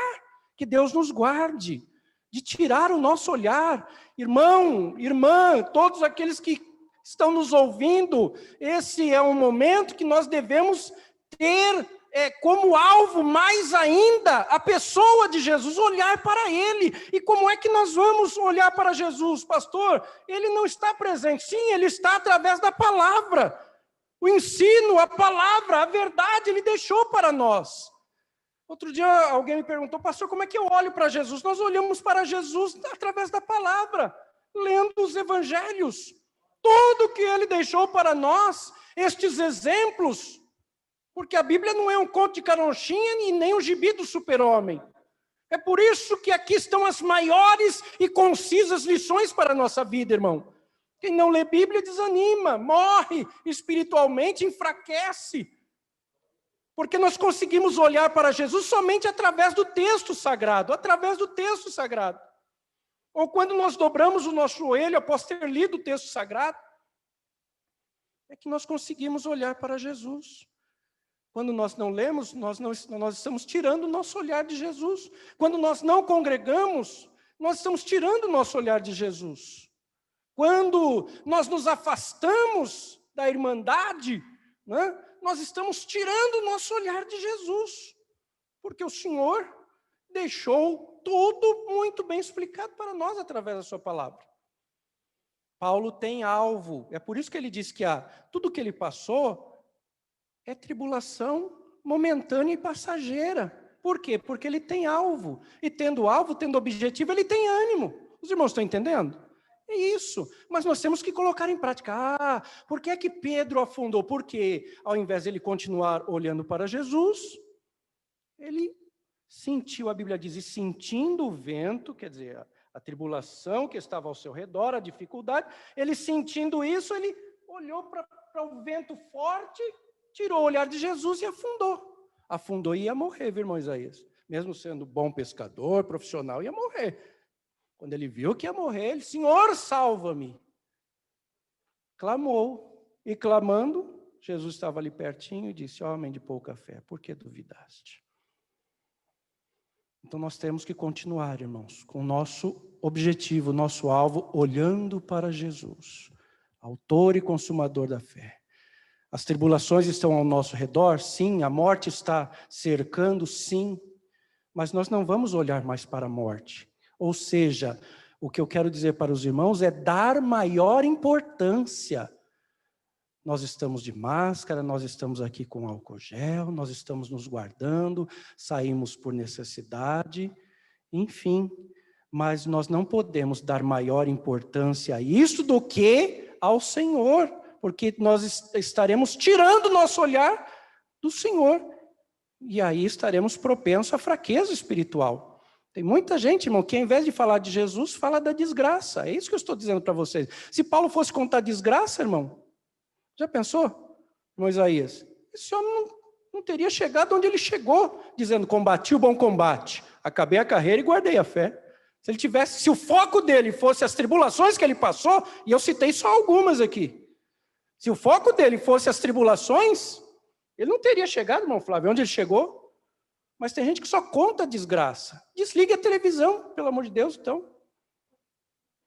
Que Deus nos guarde de tirar o nosso olhar. Irmão, irmã, todos aqueles que estão nos ouvindo, esse é um momento que nós devemos ter como alvo mais ainda a pessoa de Jesus, olhar para ele. E como é que nós vamos olhar para Jesus, pastor? Ele não está presente. Sim, ele está através da palavra. O ensino, a palavra, a verdade, ele deixou para nós. Outro dia alguém me perguntou: pastor, como é que eu olho para Jesus? Nós olhamos para Jesus através da palavra, lendo os evangelhos. Tudo que ele deixou para nós, estes exemplos. Porque a Bíblia não é um conto de carochinha e nem um gibi do super-homem. É por isso que aqui estão as maiores e concisas lições para a nossa vida, irmão. Quem não lê Bíblia desanima, morre espiritualmente, enfraquece. Porque nós conseguimos olhar para Jesus somente através do texto sagrado, através do texto sagrado. Ou quando nós dobramos o nosso joelho após ter lido o texto sagrado, é que nós conseguimos olhar para Jesus. Quando nós não lemos, nós estamos tirando o nosso olhar de Jesus. Quando nós não congregamos, nós estamos tirando o nosso olhar de Jesus. Quando nós nos afastamos da irmandade, né, nós estamos tirando o nosso olhar de Jesus. Porque o Senhor deixou tudo muito bem explicado para nós através da sua palavra. Paulo tem alvo. É por isso que ele diz que tudo que ele passou é tribulação momentânea e passageira. Por quê? Porque ele tem alvo. E tendo alvo, tendo objetivo, ele tem ânimo. Os irmãos estão entendendo? É isso. Mas nós temos que colocar em prática. Por que é que Pedro afundou? Porque ao invés de ele continuar olhando para Jesus, ele sentiu, a Bíblia diz, e sentindo o vento, quer dizer, a tribulação que estava ao seu redor, a dificuldade, ele sentindo isso, ele olhou para o vento forte, tirou o olhar de Jesus e afundou. Afundou e ia morrer, viu, irmão Isaías? Mesmo sendo bom pescador, profissional, ia morrer. Quando ele viu que ia morrer, ele, Senhor, salva-me. Clamou, e clamando, Jesus estava ali pertinho e disse, homem de pouca fé, por que duvidaste? Então nós temos que continuar, irmãos, com o nosso objetivo, nosso alvo, olhando para Jesus, autor e consumador da fé. As tribulações estão ao nosso redor, sim, a morte está cercando, sim, mas nós não vamos olhar mais para a morte. Ou seja, o que eu quero dizer para os irmãos é dar maior importância. Nós estamos de máscara, nós estamos aqui com álcool gel, nós estamos nos guardando, saímos por necessidade, enfim. Mas nós não podemos dar maior importância a isso do que ao Senhor, porque nós estaremos tirando o nosso olhar do Senhor. E aí estaremos propensos à fraqueza espiritual. Tem muita gente, irmão, que ao invés de falar de Jesus, fala da desgraça. É isso que eu estou dizendo para vocês. Se Paulo fosse contar desgraça, irmão, já pensou, irmão Isaías? Esse homem não teria chegado onde ele chegou, dizendo, combati o bom combate, acabei a carreira e guardei a fé. Se o foco dele fosse as tribulações que ele passou, e eu citei só algumas aqui, se o foco dele fosse as tribulações, ele não teria chegado, irmão Flávio, onde ele chegou. Mas tem gente que só conta a desgraça. Desliga a televisão, pelo amor de Deus, então.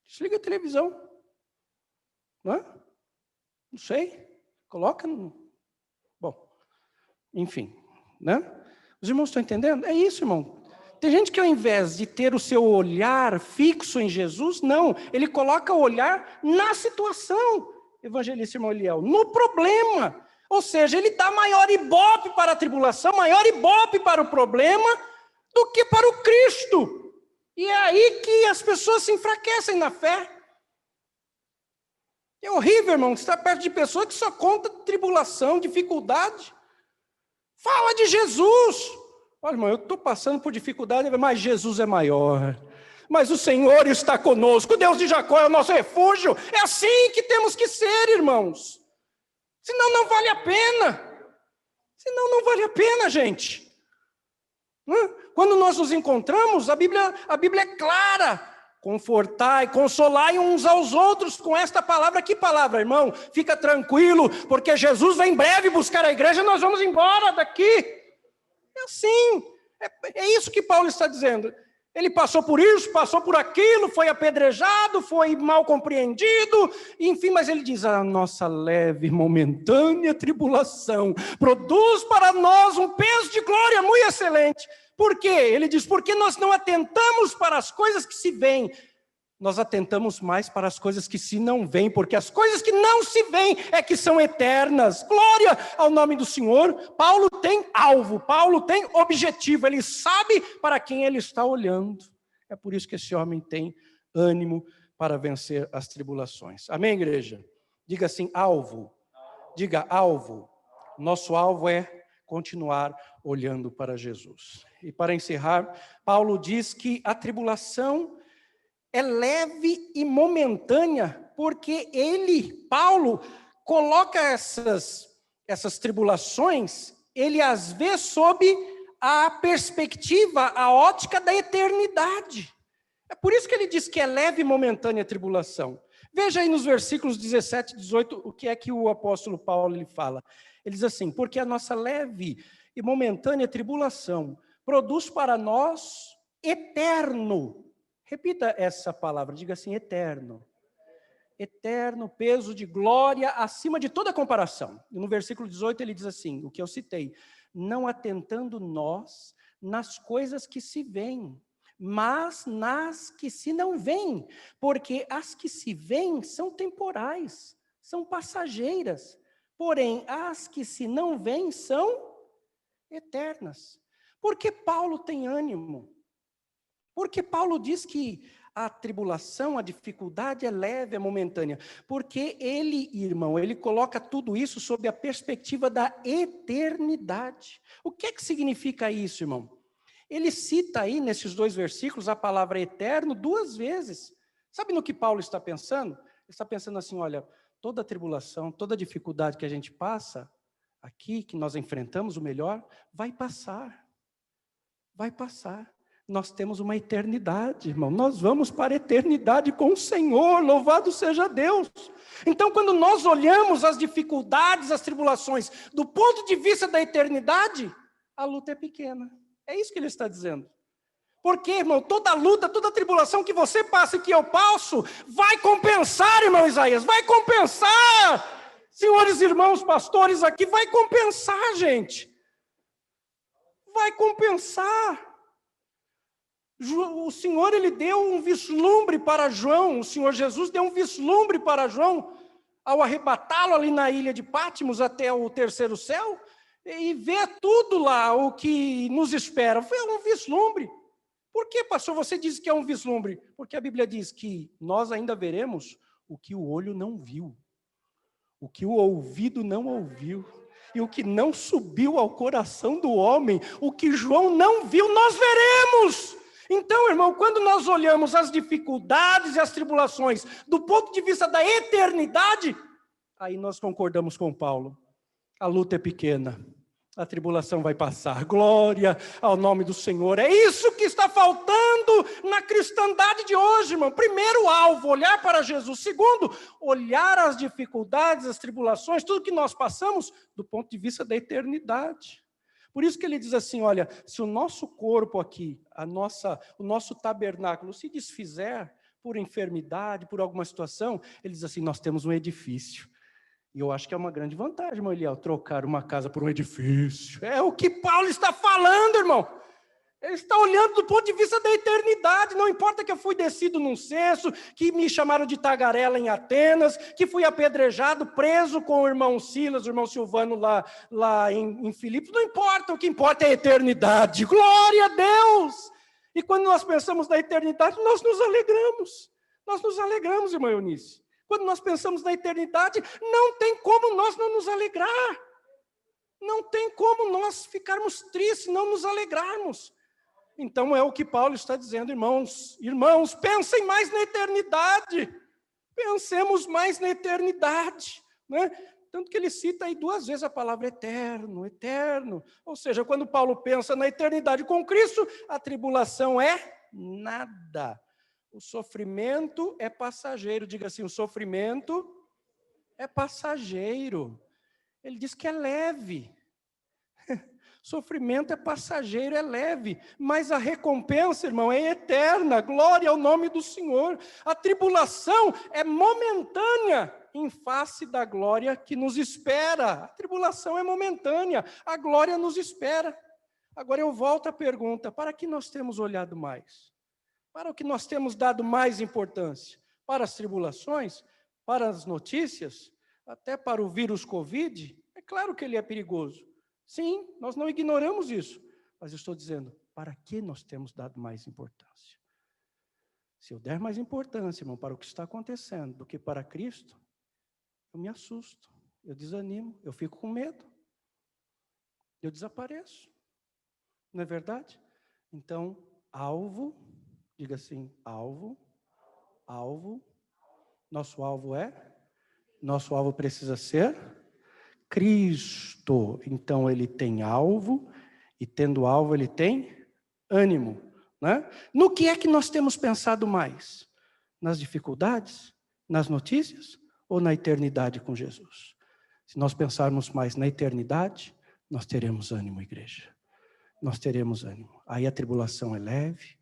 Desliga a televisão. Não é? Não sei, coloca no... Bom, enfim, né? Os irmãos estão entendendo? É isso, irmão. Tem gente que ao invés de ter o seu olhar fixo em Jesus, não, ele coloca o olhar na situação, evangelista irmão Eliel, no problema. Ou seja, ele dá maior ibope para a tribulação, maior ibope para o problema, do que para o Cristo. E é aí que as pessoas se enfraquecem na fé. É horrível, irmão, estar perto de pessoas que só conta tribulação, dificuldade. Fala de Jesus. Olha, irmão, eu estou passando por dificuldade, mas Jesus é maior. Mas o Senhor está conosco. O Deus de Jacó é o nosso refúgio. É assim que temos que ser, irmãos. Senão não vale a pena. Senão não vale a pena, gente. Quando nós nos encontramos, a Bíblia é clara. Confortai, consolai uns aos outros com esta palavra. Que palavra, irmão? Fica tranquilo, porque Jesus vem em breve buscar a igreja, nós vamos embora daqui. É assim, é isso que Paulo está dizendo. Ele passou por isso, passou por aquilo, foi apedrejado, foi mal compreendido, enfim, mas ele diz, a nossa leve e momentânea tribulação produz para nós um peso de glória muito excelente. Por quê? Ele diz, porque nós não atentamos para as coisas que se veem, nós atentamos mais para as coisas que se não veem, porque as coisas que não se veem é que são eternas. Glória ao nome do Senhor. Paulo tem alvo, Paulo tem objetivo, ele sabe para quem ele está olhando. É por isso que esse homem tem ânimo para vencer as tribulações. Amém, igreja? Diga assim, alvo. Diga alvo. Nosso alvo é continuar olhando para Jesus. E para encerrar, Paulo diz que a tribulação é leve e momentânea, porque Paulo, coloca essas tribulações, ele as vê sob a perspectiva, a ótica da eternidade. É por isso que ele diz que é leve e momentânea a tribulação. Veja aí nos versículos 17 e 18 o que é que o apóstolo Paulo ele fala. Ele diz assim: porque a nossa leve e momentânea tribulação produz para nós eterno. Repita essa palavra, diga assim: eterno. Eterno peso de glória acima de toda comparação. E no versículo 18 ele diz assim, o que eu citei: não atentando nós nas coisas que se veem, mas nas que se não veem, porque as que se veem são temporais, são passageiras, porém as que se não veem são eternas. Por que Paulo tem ânimo? Porque Paulo diz que a tribulação, a dificuldade é leve, é momentânea. Porque ele, irmão, ele coloca tudo isso sob a perspectiva da eternidade. O que é que significa isso, irmão? Ele cita aí, nesses 2 versículos, a palavra eterno 2 vezes. Sabe no que Paulo está pensando? Ele está pensando assim, olha, toda tribulação, toda dificuldade que a gente passa aqui, que nós enfrentamos, o melhor, vai passar. Vai passar. Nós temos uma eternidade, irmão. Nós vamos para a eternidade com o Senhor. Louvado seja Deus. Então, quando nós olhamos as dificuldades, as tribulações, do ponto de vista da eternidade, a luta é pequena. É isso que ele está dizendo. Porque, irmão, toda luta, toda tribulação que você passa e que eu passo, vai compensar, irmão Isaías, vai compensar. Senhores irmãos, pastores aqui, vai compensar, gente. Vai compensar. O Senhor, ele deu um vislumbre para João, o Senhor Jesus deu um vislumbre para João, ao arrebatá-lo ali na ilha de Patmos até o 3º céu, e ver tudo lá, o que nos espera. Foi um vislumbre. Por que, pastor, você diz que é um vislumbre? Porque a Bíblia diz que nós ainda veremos o que o olho não viu, o que o ouvido não ouviu, e o que não subiu ao coração do homem, o que João não viu, nós veremos. Então, irmão, quando nós olhamos as dificuldades e as tribulações do ponto de vista da eternidade, aí nós concordamos com Paulo. A luta é pequena, a tribulação vai passar. Glória ao nome do Senhor. É isso que está faltando na cristandade de hoje, irmão. Primeiro, alvo, olhar para Jesus. Segundo, olhar as dificuldades, as tribulações, tudo que nós passamos do ponto de vista da eternidade. Por isso que ele diz assim, olha, se o nosso corpo aqui, o nosso tabernáculo se desfizer por enfermidade, por alguma situação, ele diz assim, nós temos um edifício. E eu acho que é uma grande vantagem, irmão Eliel, trocar uma casa por um edifício. É o que Paulo está falando, irmão. Ele está olhando do ponto de vista da eternidade. Não importa que eu fui descido num cesto, que me chamaram de tagarela em Atenas, que fui apedrejado, preso com o irmão Silas, o irmão Silvano lá em Filipos. Não importa, o que importa é a eternidade. Glória a Deus! E quando nós pensamos na eternidade, nós nos alegramos. Nós nos alegramos, irmã Eunice. Quando nós pensamos na eternidade, não tem como nós não nos alegrar. Não tem como nós ficarmos tristes, não nos alegrarmos. Então é o que Paulo está dizendo, irmãos. Irmãos, pensem mais na eternidade. Pensemos mais na eternidade, né? Tanto que ele cita aí 2 vezes a palavra eterno, eterno. Ou seja, quando Paulo pensa na eternidade com Cristo, a tribulação é nada. O sofrimento é passageiro. Diga assim, o sofrimento é passageiro. Ele diz que é leve. Sofrimento é passageiro, é leve, mas a recompensa, irmão, é eterna. Glória ao nome do Senhor. A tribulação é momentânea em face da glória que nos espera. A tribulação é momentânea, a glória nos espera. Agora eu volto à pergunta, para que nós temos olhado mais? Para o que nós temos dado mais importância? Para as tribulações? Para as notícias? Até para o vírus Covid? É claro que ele é perigoso. Sim, nós não ignoramos isso, mas eu estou dizendo, para que nós temos dado mais importância? Se eu der mais importância, irmão, para o que está acontecendo do que para Cristo, eu me assusto, eu desanimo, eu fico com medo, eu desapareço, não é verdade? Então, alvo, diga assim, alvo, alvo. Nosso alvo Nosso alvo precisa ser Cristo. Então, ele tem alvo, e tendo alvo, ele tem ânimo. Né? No que é que nós temos pensado mais? Nas dificuldades? Nas notícias? Ou na eternidade com Jesus? Se nós pensarmos mais na eternidade, nós teremos ânimo, igreja. Nós teremos ânimo. Aí a tribulação é leve,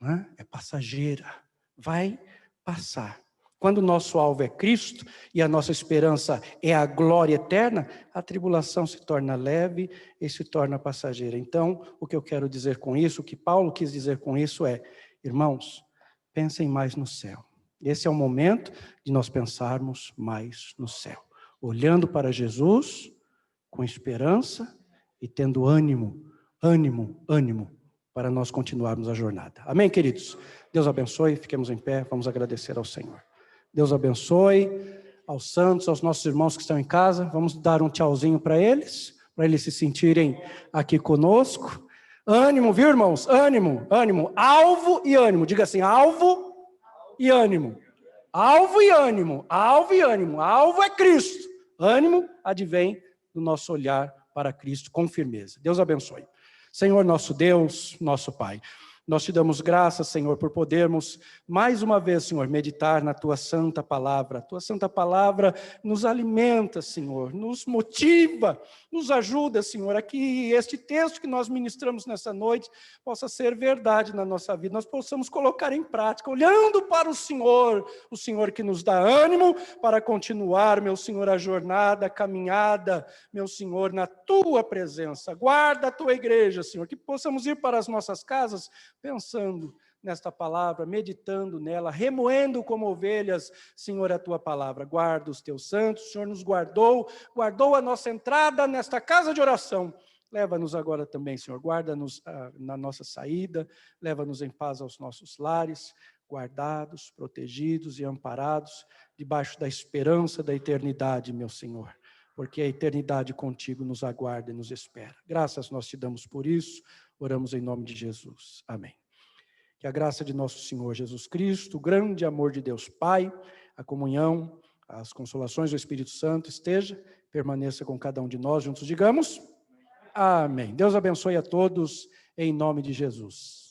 né? É passageira, vai passar. Quando o nosso alvo é Cristo e a nossa esperança é a glória eterna, a tribulação se torna leve e se torna passageira. Então, o que eu quero dizer com isso, o que Paulo quis dizer com isso é, irmãos, pensem mais no céu. Esse é o momento de nós pensarmos mais no céu. Olhando para Jesus, com esperança e tendo ânimo, para nós continuarmos a jornada. Amém, queridos? Deus abençoe, fiquemos em pé, vamos agradecer ao Senhor. Deus abençoe aos santos, aos nossos irmãos que estão em casa. Vamos dar um tchauzinho para eles se sentirem aqui conosco. Ânimo, viu, irmãos? Ânimo. Alvo e ânimo. Diga assim, alvo e ânimo. Alvo e ânimo. Alvo é Cristo. Ânimo advém do nosso olhar para Cristo com firmeza. Deus abençoe. Senhor, nosso Deus, nosso Pai, nós te damos graças, Senhor, por podermos, mais uma vez, Senhor, meditar na Tua santa palavra. A Tua santa palavra nos alimenta, Senhor, nos motiva, nos ajuda, Senhor, a que este texto que nós ministramos nessa noite possa ser verdade na nossa vida, nós possamos colocar em prática, olhando para o Senhor que nos dá ânimo para continuar, meu Senhor, a jornada, a caminhada, meu Senhor, na Tua presença. Guarda a Tua igreja, Senhor, que possamos ir para as nossas casas, pensando nesta palavra, meditando nela, remoendo como ovelhas, Senhor, a Tua palavra. Guarda os Teus santos, o Senhor nos guardou a nossa entrada nesta casa de oração. Leva-nos agora também, Senhor, guarda-nos na nossa saída, leva-nos em paz aos nossos lares, guardados, protegidos e amparados, debaixo da esperança da eternidade, meu Senhor, porque a eternidade contigo nos aguarda e nos espera. Graças nós te damos por isso. Oramos em nome de Jesus. Amém. Que a graça de nosso Senhor Jesus Cristo, o grande amor de Deus Pai, a comunhão, as consolações do Espírito Santo permaneça com cada um de nós. Juntos digamos, amém. Deus abençoe a todos, em nome de Jesus.